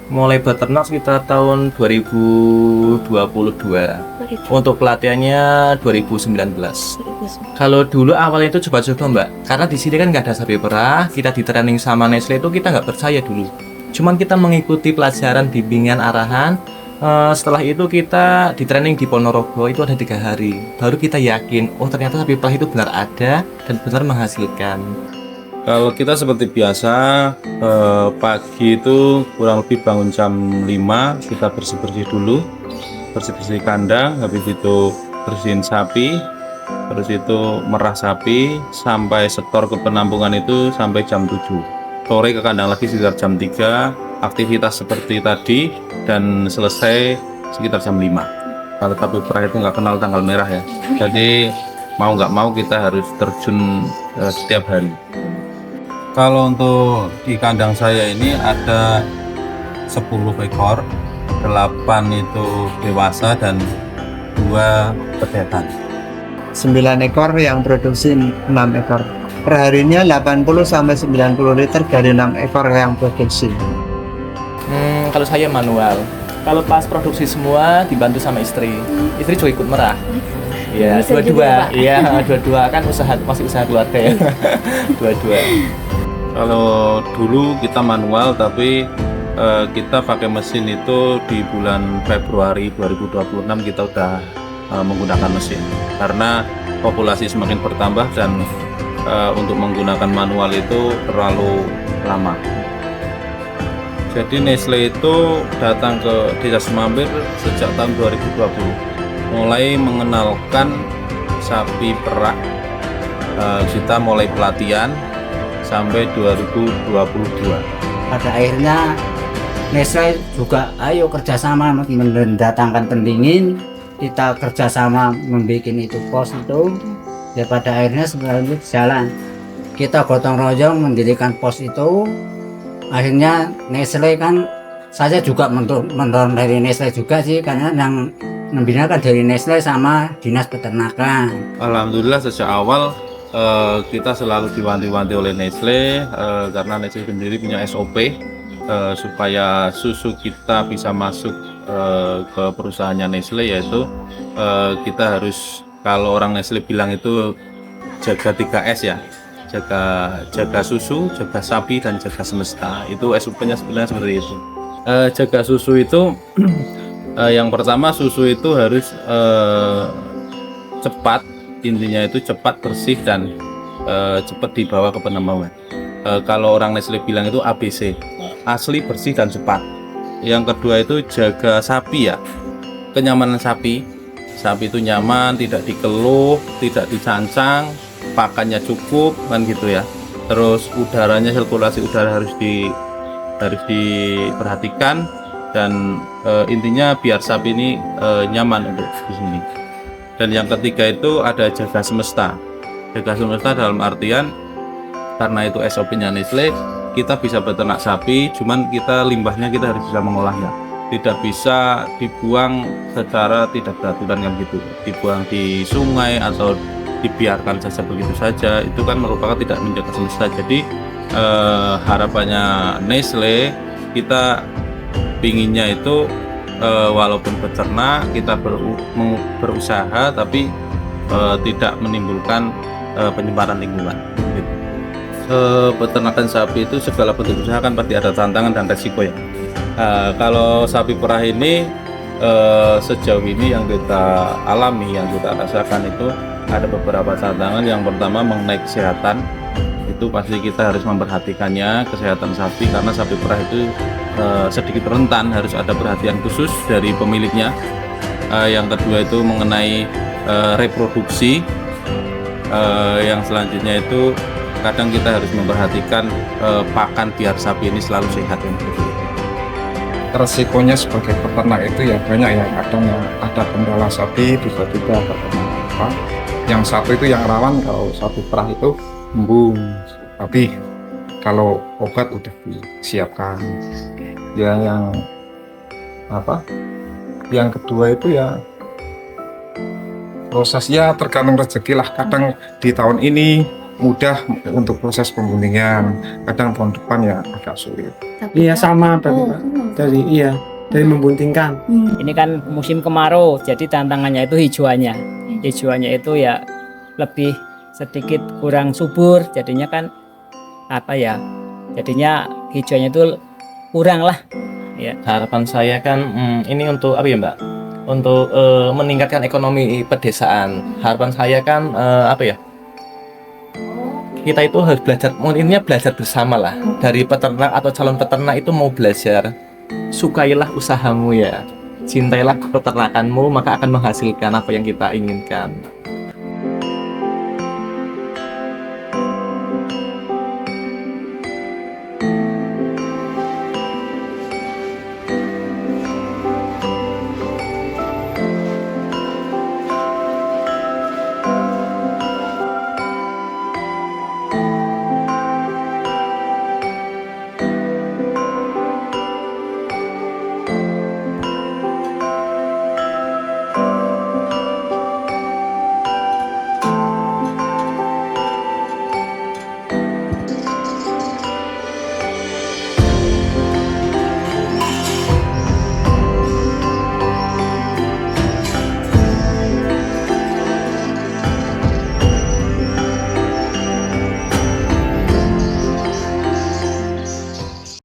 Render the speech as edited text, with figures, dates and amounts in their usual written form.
Mulai beternak sekitar tahun 2022. Untuk pelatihannya 2019. Kalau dulu awalnya itu coba-coba Mbak, karena di sini kan nggak ada sapi perah, kita di training sama Nestle itu kita nggak percaya dulu. Cuman kita mengikuti pelajaran bimbingan arahan. Setelah itu kita di training di Ponorogo itu ada 3 hari. Baru kita yakin, oh ternyata sapi perah itu benar ada dan benar menghasilkan. Kalau kita seperti biasa, pagi itu kurang lebih bangun jam 5, kita bersih-bersih dulu, bersih-bersih kandang, habis itu bersihin sapi, terus itu merah sapi, sampai setor ke penampungan itu sampai jam 7. Sore ke kandang lagi sekitar jam 3, aktivitas seperti tadi, dan selesai sekitar jam 5. Kalau sapi perah itu nggak kenal tanggal merah ya, jadi mau nggak mau kita harus terjun setiap hari. Kalau untuk di kandang saya ini ada 10 ekor, 8 itu dewasa dan 2 pedetan. 9 ekor yang produksi 6 ekor. Perharinya 80 sampai 90 liter dari 6 ekor yang produksi. Kalau saya manual. Kalau pas produksi semua dibantu sama istri. Istri juga ikut merah. Ya, Bisa juga, dua-dua. Pak. Iya, dua-dua kan masih usaha keluarga ya. Dua-dua. Kalau dulu kita manual, tapi kita pakai mesin itu di bulan Februari 2026 kita udah menggunakan mesin karena populasi semakin bertambah dan untuk menggunakan manual itu terlalu lama. Jadi Nestle itu datang ke Desa Semambir sejak tahun 2020, mulai mengenalkan sapi perah. Kita mulai pelatihan sampai 2022. Pada akhirnya Nestle juga ayo kerjasama mendatangkan pendingin, kita kerjasama membuat itu pos itu, ya pada akhirnya sebenarnya jalan. Kita gotong royong mendirikan pos itu. Akhirnya Nestle kan saya juga mendorong dari Nestle juga sih, karena yang membina kan dari Nestle sama Dinas Peternakan. Alhamdulillah sejak awal kita selalu diwanti-wanti oleh Nestle karena Nestle sendiri punya SOP supaya susu kita bisa masuk ke perusahaannya Nestle, yaitu kita harus, kalau orang Nestle bilang itu jaga 3S ya, jaga susu, jaga sapi, dan jaga semesta. Itu SOP-nya sebenarnya seperti itu. Jaga susu itu yang pertama, susu itu harus cepat, intinya itu cepat, bersih, dan cepat dibawa ke penampungan. Kalau orang Nestle bilang itu ABC, asli, bersih, dan cepat. Yang kedua itu jaga sapi ya, kenyamanan sapi. Sapi itu nyaman, tidak dikeluh, tidak dicancang, pakannya cukup kan gitu ya. Terus udaranya, sirkulasi udara harus diperhatikan, dan intinya biar sapi ini nyaman untuk di sini. Dan yang ketiga itu ada jaga semesta. Jaga semesta dalam artian karena itu SOP-nya Nestle, kita bisa beternak sapi, cuman kita limbahnya kita harus bisa mengolahnya. Tidak bisa dibuang secara tidak beraturan kan gitu. Dibuang di sungai atau dibiarkan saja begitu saja, itu kan merupakan tidak menjaga semesta. Jadi harapannya Nestle, kita pinginnya itu walaupun beternak kita berusaha tapi tidak menimbulkan penyebaran lingkungan. Peternakan sapi itu segala bentuk usaha kan pasti ada tantangan dan resiko ya. Kalau sapi perah ini sejauh ini yang kita alami, yang kita rasakan itu ada beberapa tantangan. Yang pertama mengenai kesehatan, itu pasti kita harus memperhatikannya, kesehatan sapi, karena sapi perah itu sedikit rentan, harus ada perhatian khusus dari pemiliknya. Yang kedua itu mengenai reproduksi. Yang selanjutnya itu kadang kita harus memperhatikan pakan biar sapi ini selalu sehat. Resikonya sebagai peternak itu ya banyak ya, kadang yang ada kendala sapi, tiba-tiba ada apa. Yang satu itu yang rawan, kalau sapi perah itu embung, tapi kalau obat udah disiapkan. Ya yang apa? Yang kedua itu ya prosesnya tergantung rezeki lah. Kadang di tahun ini mudah untuk proses pembuntingan, kadang tahun depan ya agak sulit. Iya sama berarti Pak. Dari membuntingkan. Ini kan musim kemarau, jadi tantangannya itu hijauannya. Hijauannya itu ya lebih sedikit kurang subur, jadinya kan jadinya hijauannya itu kurang lah. Ya. Harapan saya kan ini untuk apa ya Mbak? Untuk meningkatkan ekonomi pedesaan. Harapan saya kan kita itu harus belajar, intinya belajar bersama lah. Dari peternak atau calon peternak itu mau belajar, sukailah usahamu ya, cintailah peternakanmu, maka akan menghasilkan apa yang kita inginkan.